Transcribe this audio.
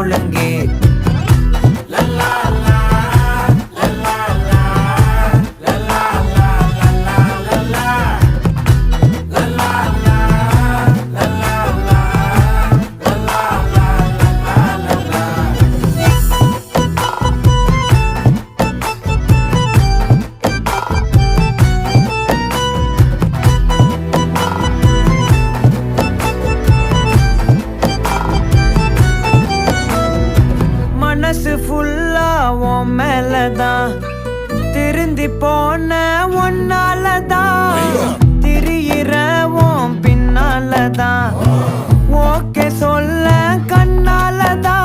ஒழுங்கு. மனசு ஃபுல்லா உன் மேலதான், திருந்தி போன ஒன்னாலதான், திரியிற உன் பின்னாலதான், ஓகே சொல்ல கண்ணாலதான்.